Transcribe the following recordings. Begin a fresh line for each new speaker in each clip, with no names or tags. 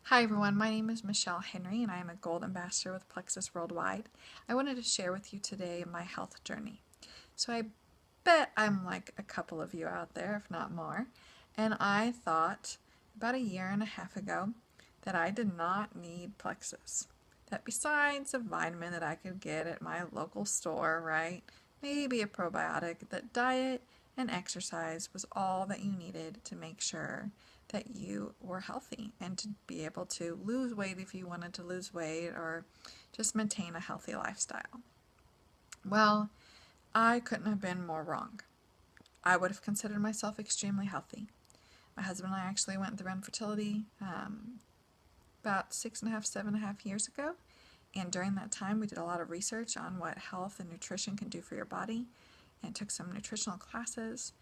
Hi everyone, my name is Michelle Henry and I am a Gold Ambassador with Plexus Worldwide. I wanted to share with you today my health journey. So I bet I'm like a couple of you out there, if not more, and I thought about a year and a half ago that I did not need Plexus. That besides a vitamin that I could get at my local store, right, maybe a probiotic, that diet and exercise was all that you needed to make sure that you were healthy and to be able to lose weight if you wanted to lose weight or just maintain a healthy lifestyle. Well, I couldn't have been more wrong. I would have considered myself extremely healthy. My husband and I actually went through infertility about 6.5, 7.5 years ago. And during that time, we did a lot of research on what health and nutrition can do for your body and took some nutritional classes.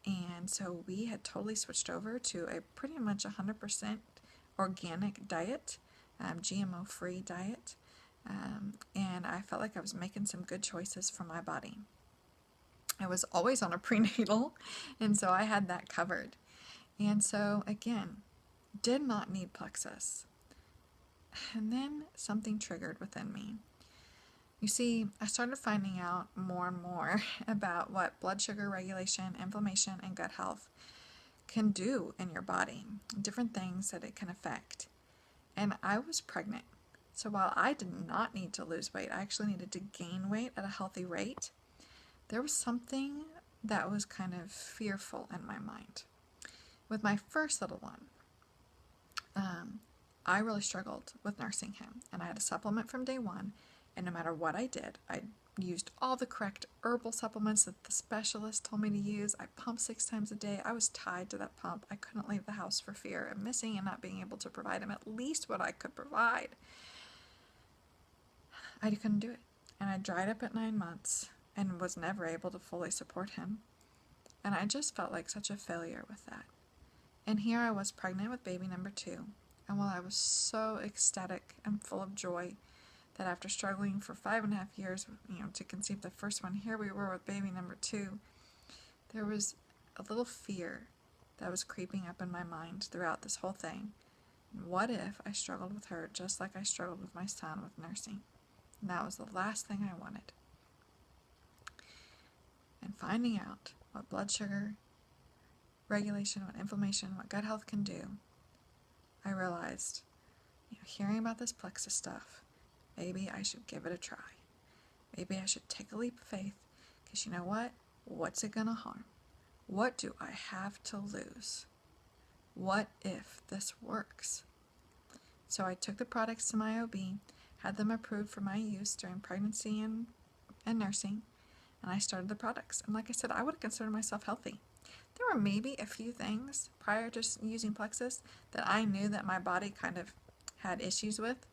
And so we had totally switched over to a pretty much 100% organic diet, GMO-free diet. And I felt like I was making some good choices for my body. I was always on a prenatal, and so I had that covered. And so, again, did not need Plexus. And then something triggered within me. You see, I started finding out more and more about what blood sugar regulation, inflammation, and gut health can do in your body, different things that it can affect. And I was pregnant. So while I did not need to lose weight, I actually needed to gain weight at a healthy rate. There was something that was kind of fearful in my mind. With my first little one, I really struggled with nursing him, and I had a supplement from day one, and no matter what I did, I used all the correct herbal supplements that the specialist told me to use. I pumped 6 times a day. I was tied to that pump. I couldn't leave the house for fear of missing and not being able to provide him at least what I could provide. I couldn't do it, and I dried up at 9 months and was never able to fully support him, and I just felt like such a failure with that. And here I was pregnant with baby number 2, and while I was so ecstatic and full of joy that after struggling for 5.5 years, to conceive the first one, here we were with baby number 2, there was a little fear that was creeping up in my mind throughout this whole thing. What if I struggled with her just like I struggled with my son with nursing? And that was the last thing I wanted. And finding out what blood sugar regulation, what inflammation, what gut health can do, I realized, hearing about this Plexus stuff, maybe I should give it a try. Maybe I should take a leap of faith, because you know what? What's it gonna harm? What do I have to lose? What if this works? So I took the products to my OB, had them approved for my use during pregnancy and nursing, and I started the products. And like I said, I would have considered myself healthy. There were maybe a few things prior to using Plexus that I knew that my body kind of had issues with,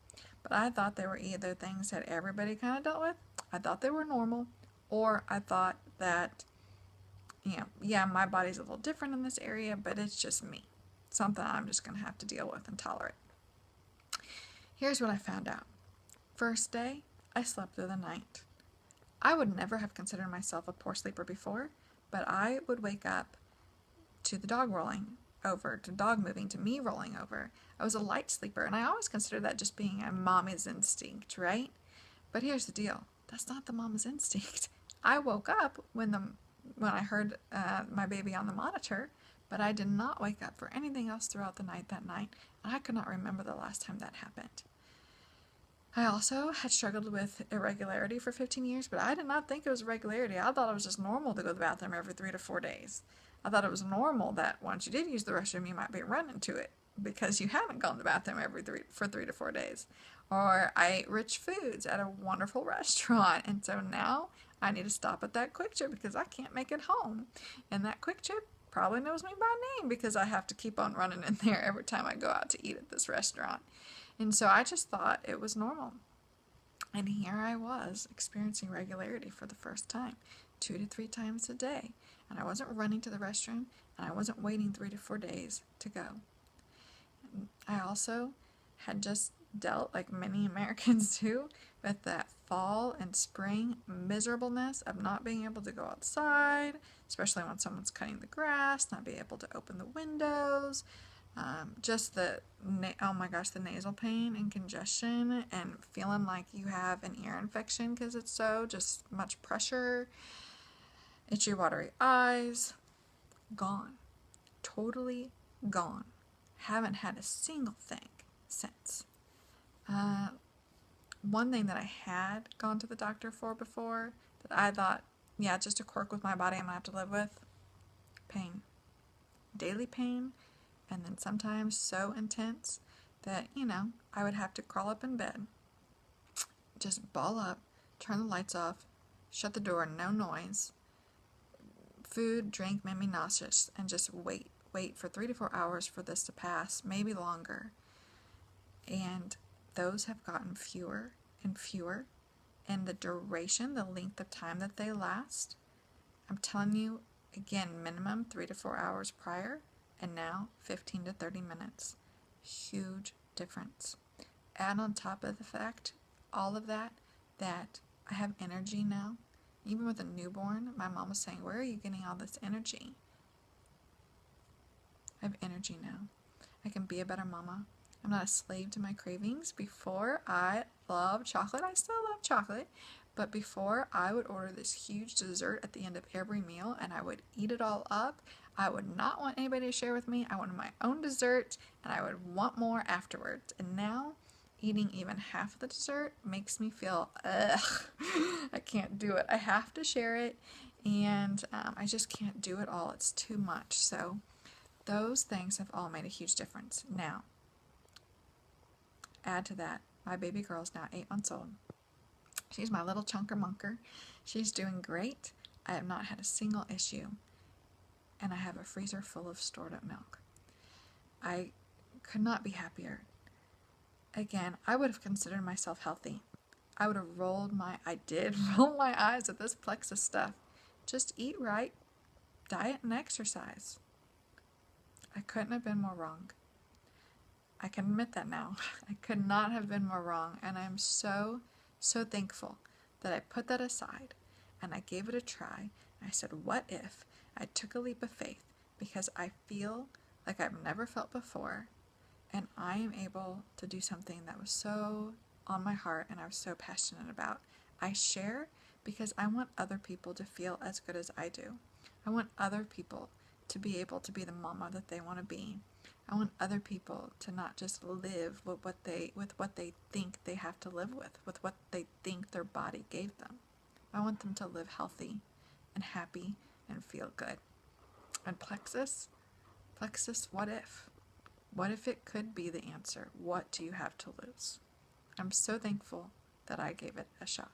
but I thought they were either things that everybody kind of dealt with, I thought they were normal, or I thought that, my body's a little different in this area, but it's just me. Something I'm just going to have to deal with and tolerate. Here's what I found out. First day, I slept through the night. I would never have considered myself a poor sleeper before, but I would wake up to the dog rolling over, to dog moving, to me rolling over. I was a light sleeper, and I always considered that just being a mommy's instinct, right? But here's the deal. That's not the mama's instinct. I woke up when I heard my baby on the monitor, but I did not wake up for anything else throughout the night that night, and I could not remember the last time that happened. I also had struggled with irregularity for 15 years, but I did not think it was irregularity. I thought it was just normal to go to the bathroom every 3 to 4 days. I thought it was normal that once you did use the restroom, you might be running to it because you hadn't gone to the bathroom for 3 to 4 days. Or I ate rich foods at a wonderful restaurant, and so now I need to stop at that Quick Trip because I can't make it home. And that Quick Trip probably knows me by name because I have to keep on running in there every time I go out to eat at this restaurant. And so I just thought it was normal. And here I was experiencing regularity for the first time, 2 to 3 times a day. And I wasn't running to the restroom, and I wasn't waiting 3 to 4 days to go. I also had just dealt, like many Americans do, with that fall and spring miserableness of not being able to go outside, especially when someone's cutting the grass, not being able to open the windows, Just oh my gosh, the nasal pain and congestion and feeling like you have an ear infection because it's so just much pressure, itchy, watery eyes, gone. Totally gone. Haven't had a single thing since. One thing that I had gone to the doctor for before that I thought, yeah, just a quirk with my body I'm going to have to live with, pain. Daily pain, and then sometimes so intense that, I would have to crawl up in bed, just ball up, turn the lights off, shut the door, no noise. Food, drink made me nauseous, and just wait for 3 to 4 hours for this to pass, maybe longer. And those have gotten fewer and fewer, and the duration, the length of time that they last, I'm telling you, again, minimum 3 to 4 hours prior, and now 15 to 30 minutes. Huge difference. Add on top of the fact, all of that I have energy now. Even with a newborn, my mom was saying, where are you getting all this energy? I have energy now. I can be a better mama. I'm not a slave to my cravings. Before, I loved chocolate. I still love chocolate. But before, I would order this huge dessert at the end of every meal, and I would eat it all up. I would not want anybody to share with me. I wanted my own dessert, and I would want more afterwards. And now, eating even half of the dessert makes me feel, I can't do it. I have to share it, and I just can't do it all. It's too much. So those things have all made a huge difference. Now, add to that, my baby girl is now 8 months old. She's my little chunker munker. She's doing great. I have not had a single issue. And I have a freezer full of stored up milk. I could not be happier. Again, I would have considered myself healthy. I would have I did roll my eyes at this Plexus stuff. Just eat right, diet and exercise. I couldn't have been more wrong. I can admit that now. I could not have been more wrong, and I'm so thankful that I put that aside and I gave it a try. I said, what if I took a leap of faith, because I feel like I've never felt before, and I am able to do something that was so on my heart and I was so passionate about. I share because I want other people to feel as good as I do. I want other people to be able to be the mama that they want to be. I want other people to not just live with what they think they have to live with what they think their body gave them. I want them to live healthy and happy and feel good. And Plexus, what if? What if it could be the answer? What do you have to lose? I'm so thankful that I gave it a shot.